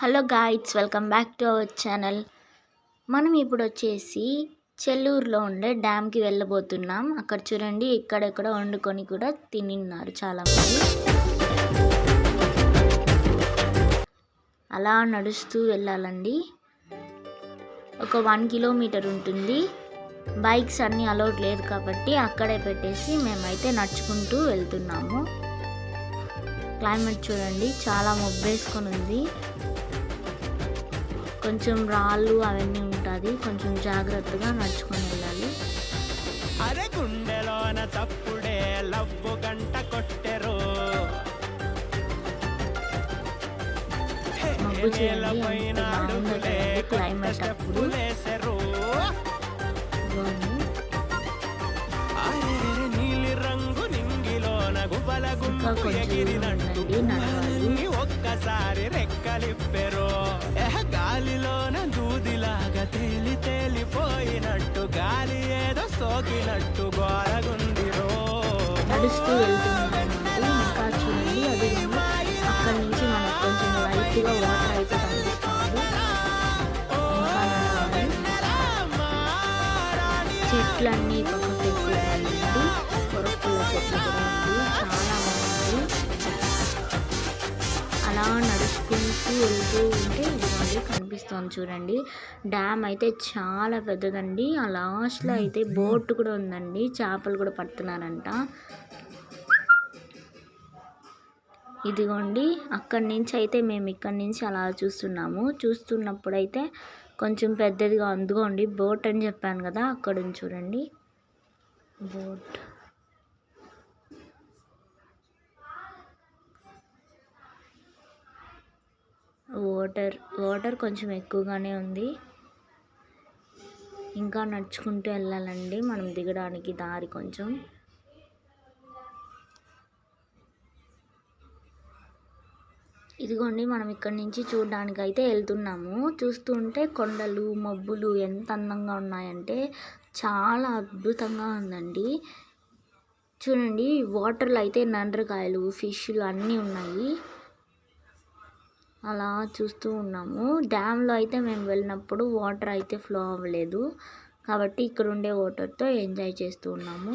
Hello guys, welcome back to our channel. మనం ఇప్పుడు వచ్చేసి చెల్లూరులో ఉండే డ్యామ్కి వెళ్ళబోతున్నాం. అక్కడ చూడండి, ఇక్కడెక్కడ వండుకొని కూడా తినిన్నారు చాలామంది. అలా నడుస్తూ వెళ్ళాలండి. ఒక 1 కిలోమీటర్ ఉంటుంది. బైక్స్ అన్నీ అలౌడ్ లేదు కాబట్టి అక్కడే పెట్టేసి మేమైతే నడుచుకుంటూ వెళ్తున్నాము. క్లైమేట్ చూడండి, చాలా మబ్బేసుకొని ఉంది. కొంచెం రాళ్ళు అవన్నీ ఉంటుంది, కొంచెం జాగ్రత్తగా నడుచుకొని వెళ్ళాలి. అరే గుండెలోన చప్పుడే లవ్వు గంట కొట్టెరు. మబ్బు చేయండి, ఎంత బాగుంది క్లైమేట్ అప్పుడు. నీలి రంగు నింగిలోన గుబల గుంపు ఎగిరినట్టు ఒక్కసారి రెక్కలిప్పెరు. గాలిలోన దూదిలాగా తేలి తేలిపోయినట్టు, గాలి ఏదో సోకినట్టు గోరగుందిరో. నడుస్తూ వెళ్తున్నాము. ఇంకా చూడండి, అది అక్కడి నుంచి మనకు కొంచెం లైట్గా వాటర్ అయితే కనిపిస్తుంది. చెట్లన్నీ పక్కకు ఎక్కువండి, కొరకుల చెట్లు కూడా ఉంది, చాలా బాగుంది. అలా నడుచుకుంటూ వెళ్తూ ఉంటే ఇదిగోండి కనిపిస్తుంది చూడండి. డ్యామ్ అయితే చాలా పెద్దదండి. ఆ లాస్ట్లో అయితే బోట్ కూడా ఉందండి, చేపలు కూడా పడుతున్నారంట. ఇదిగోండి, అక్కడి నుంచి అయితే మేము ఇక్కడి నుంచి అలా చూస్తున్నప్పుడు అయితే కొంచెం పెద్దదిగా అందుకోండి బోట్ అని చెప్పాను కదా, అక్కడ చూడండి బోట్. వాటర్ కొంచెం ఎక్కువగానే ఉంది. ఇంకా నడుచుకుంటూ వెళ్ళాలండి మనం దిగడానికి దారి కొంచెం. ఇదిగోండి, మనం ఇక్కడి నుంచి చూడడానికి అయితే వెళ్తున్నాము. చూస్తుంటే కొండలు మబ్బులు ఎంత అందంగా ఉన్నాయంటే చాలా అద్భుతంగా ఉందండి. చూడండి, వాటర్లో అయితే నండ్రకాయలు, ఫిష్లు అన్నీ ఉన్నాయి. అలా చూస్తూ ఉన్నాము. డ్యామ్లో అయితే మేము వెళ్ళినప్పుడు వాటర్ అయితే ఫ్లో అవ్వలేదు కాబట్టి ఇక్కడ ఉండే వాటర్తో ఎంజాయ్ చేస్తూ ఉన్నాము.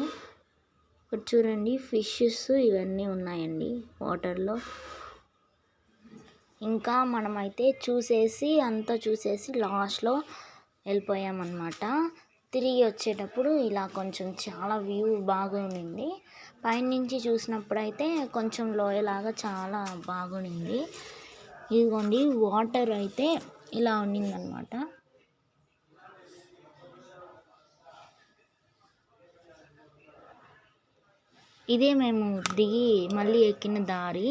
ఇక్కడ చూడండి, ఫిషెస్ ఇవన్నీ ఉన్నాయండి వాటర్లో. ఇంకా మనమైతే అంతా చూసేసి లాస్ట్లో వెళ్ళిపోయామన్నమాట. తిరిగి వచ్చేటప్పుడు ఇలా కొంచెం చాలా వ్యూ బాగుంది. పైనుంచి చూసినప్పుడు అయితే కొంచెం లోయలాగా చాలా బాగుంది. ఇదిగోండి, వాటర్ అయితే ఇలా ఉన్నిందనమాట. ఇదే మేము దిగి మళ్ళీ ఎక్కిన దారి.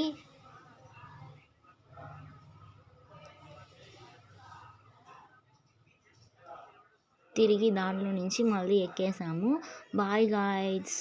తిరిగి దాంట్లో నుంచి మళ్ళీ ఎక్కేసాము. Bye guys.